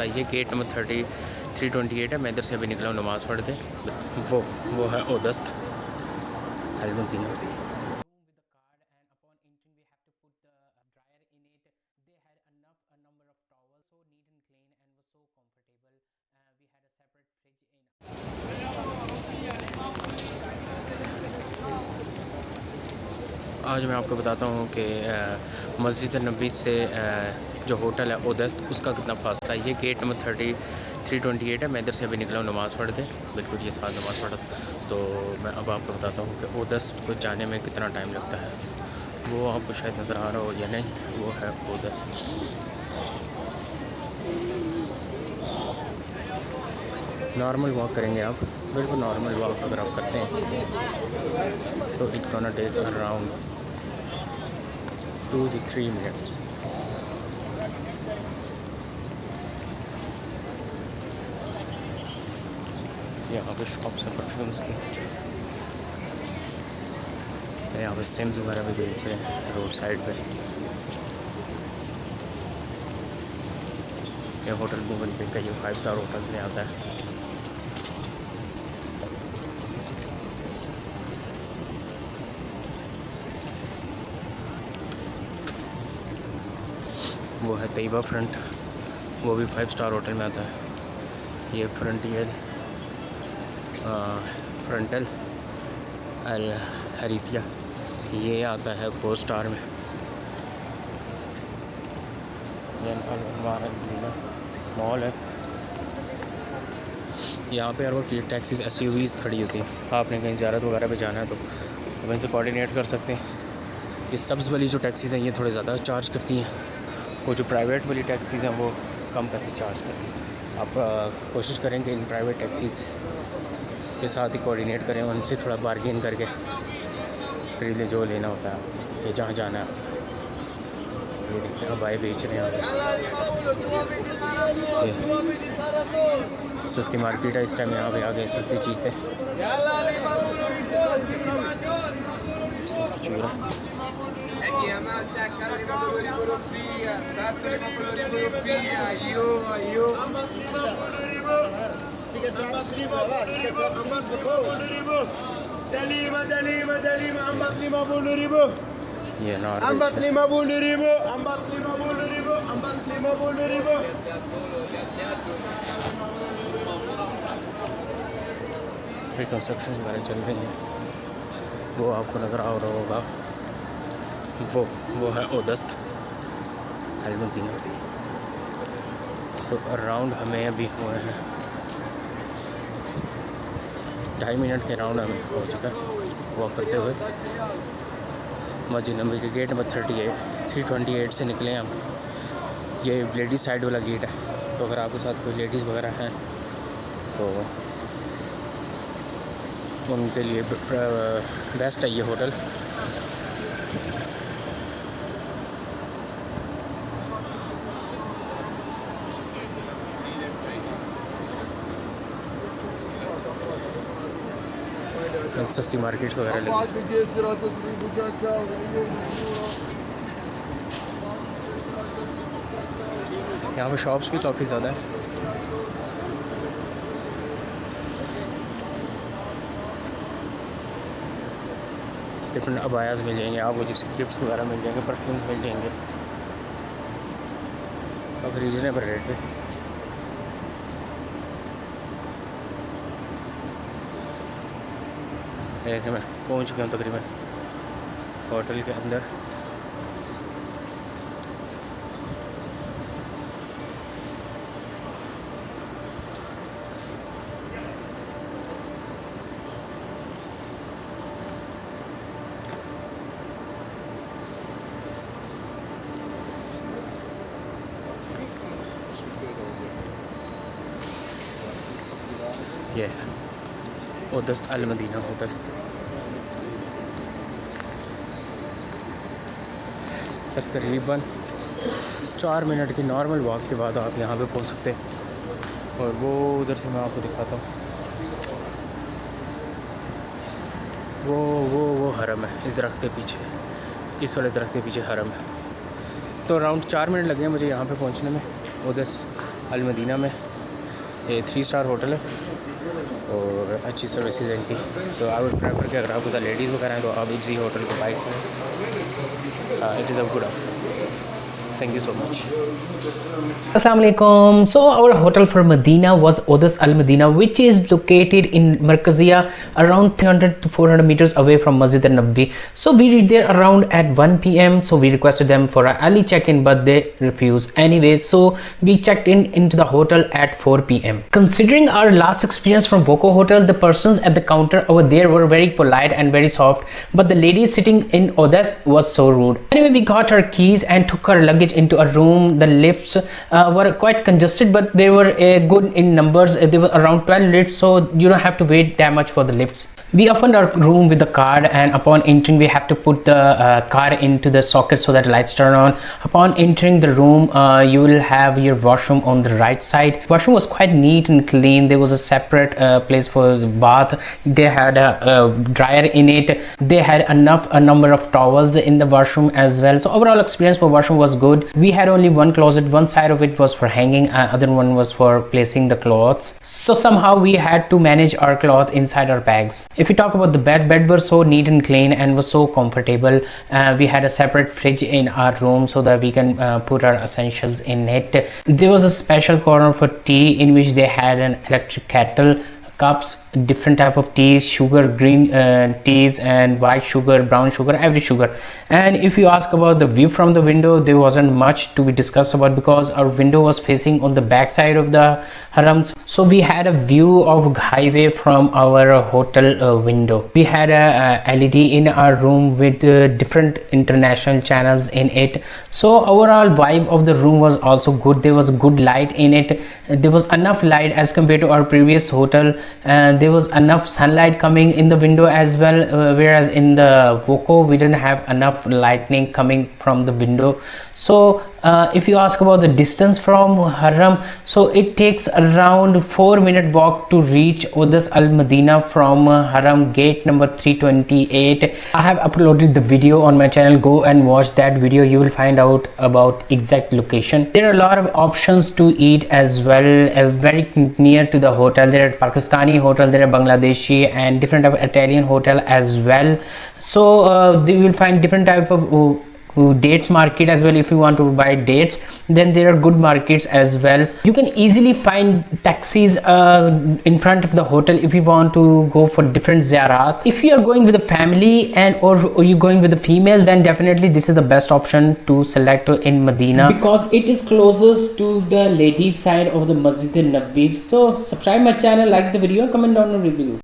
है। ये gate number 328 है। मैं इधर से अभी निकला हूँ नमाज़ पढ़ के। वो है ओदस्त अल मदीना। आज मैं आपको बताता हूँ कि masjid-al-nabawi से जो होटल है ओदस्त, उसका कितना फासला है। ये गेट नंबर 328 है। मैं इधर से अभी निकला हूँ नमाज़ पढ़ के। बिल्कुल ये साथ नमाज़ पढ़ा, तो मैं अब आपको बताता हूँ कि ओदस्त को जाने में कितना टाइम लगता है। वो आपको शायद नज़र आ रहा हो या नहीं, वो है ओदस्त। नॉर्मल वॉक करेंगे आप, बिल्कुल नॉर्मल वॉक अगर आप करते हैं तो it gonna take around 2 to 3 minutes। यहाँ पे शॉप्स हैं परफ्यूम्स की, यहाँ पे सिम्स वगैरह भी बेच रहे हैं रोड साइड पे। ये होटल मूवन पे का ये 5 स्टार होटल्स में आता है। वो है तैयबा फ्रंट, वो भी 5 स्टार होटल में आता है। ये फ्रंटियर फ्रंटल अल हरीतिया, ये आता है 4 स्टार में। ये मदीना मॉल है। यहाँ पे हर वक्त टैक्सीज SUVs खड़ी होती हैं। आपने कहीं ज़ियारत वगैरह पे जाना है तो आप इनसे कोऑर्डिनेट कर सकते हैं। ये सब्ज़ वाली जो टैक्सीज़ हैं ये थोड़े ज़्यादा चार्ज करती हैं, वो जो प्राइवेट वाली टैक्सीज़ हैं वो कम पैसे चार्ज करती हैं। आप कोशिश करें कि इन प्राइवेट टैक्सीज़ के साथ ही कोऑर्डिनेट करें, उनसे थोड़ा बार्गेन करके खरीद लें जो लेना होता है। ये जहाँ जाना है, ये देखिए हवाएं बेच रहे हैं। सस्ती मार्केट है इस टाइम, यहाँ पे आ गए सस्ती चीज़ें। ये रिकन्स्ट्रक्शन वगैरह चल रही हैं, वो आपको नज़र आ रहा होगा। वो है ओदस्त अल मदीना। तो अराउंड हमें अभी हुए हैं 2.5 मिनट के राउंड हमें हो चुका है वॉक करते हुए। मस्जिद-ए-नबवी के गेट नंबर 328 से निकले हम। ये लेडीज़ साइड वाला गेट है, तो अगर आपके साथ कोई लेडीज़ वगैरह हैं तो उनके लिए बेस्ट है ये होटल। सस्ती मार्केट्स वगैरह लगी। यहाँ पे शॉप्स भी काफ़ी ज़्यादा है। डिफरेंट अबायाज मिल जाएंगे आपको, जैसे गिफ्ट्स वगैरह मिल जाएंगे, परफ्यूम्स मिल जाएंगे और रीजनेबल रेट पे। देखिए मैं पहुंच गया हूँ तकरीबन होटल के अंदर। ये ओदस्त अल मदीना होटल। तकरीबन 4 मिनट की नॉर्मल वॉक के बाद आप यहाँ पे पहुँच सकते हैं। और वो उधर से मैं आपको दिखाता हूँ, वो हरम है इस दरख्त के पीछे, इस वाले दरख्त के पीछे हरम है। तो अराउंड 4 मिनट लगे मुझे यहाँ पे पहुँचने में ओदस्त अल मदीना में। ये 3 स्टार होटल है और अच्छी सर्विसेज है इनकी। तो आई वुड प्रेफर कि अगर आपके साथ लेडीज़ वगैरह हैं तो आप इसी होटल को बाई करें। It is a good option. Thank you so much. Assalamu alaikum. So our hotel for Medina was ODST Al Madinah, which is located in Markazia, around 300 to 400 meters away from masjid-al-nabawi. So we reached there around at 1 p.m. So we requested them for an early check-in, but they refused anyway. So we checked in into the hotel at 4 p.m. Considering our last experience from Voco Hotel, the persons at the counter over there were very polite and very soft, but the lady sitting in ODST was so rude. Anyway, we got our keys and took our luggage into a room. The lifts were quite congested, but they were good in numbers. There were around 12 lifts, so you don't have to wait that much for the lifts. We opened our room with the card, and upon entering we have to put the card into the socket so that lights turn on. Upon entering the room, you will have your washroom on the right side. Washroom was quite neat and clean. There was a separate place for the bath. They had a dryer in it. They had a number of towels in the washroom as well. So overall experience for washroom was good. We had only one closet. One side of it was for hanging, other one was for placing the clothes. So somehow we had to manage our cloth inside our bags. If we talk about the bed was so neat and clean and was so comfortable. We had a separate fridge in our room so that we can put our essentials in it. There was a special corner for tea in which they had an electric kettle, cups, different type of teas, sugar, green teas, and white sugar, brown sugar, every sugar. And if you ask about the view from the window, there wasn't much to be discussed about because our window was facing on the back side of the Haram. So we had a view of highway from our hotel window. We had a LED in our room with different international channels in it. So overall vibe of the room was also good. There was good light in it. There was enough light as compared to our previous hotel, and there was enough sunlight coming in the window as well, whereas in the Voco we didn't have enough lightning coming from the window. So if you ask about the distance from Haram, so it takes around 4-minute walk to reach ODST Al Madinah from Haram gate number 328. I have uploaded the video on my channel. Go and watch that video. You will find out about exact location. There are a lot of options to eat as well, very near to the hotel. There are Pakistani hotel, there are Bangladeshi and different type of Italian hotel as well. So you will find different type of dates market as well. If you want to buy dates, then there are good markets as well. You can easily find taxis in front of the hotel if you want to go for different ziyarat. If you are going with a family and or you going with a female, then definitely this is the best option to select in Medina because it is closest to the ladies side of the Masjid-al-Nabawi. So subscribe my channel, like the video, comment down the review.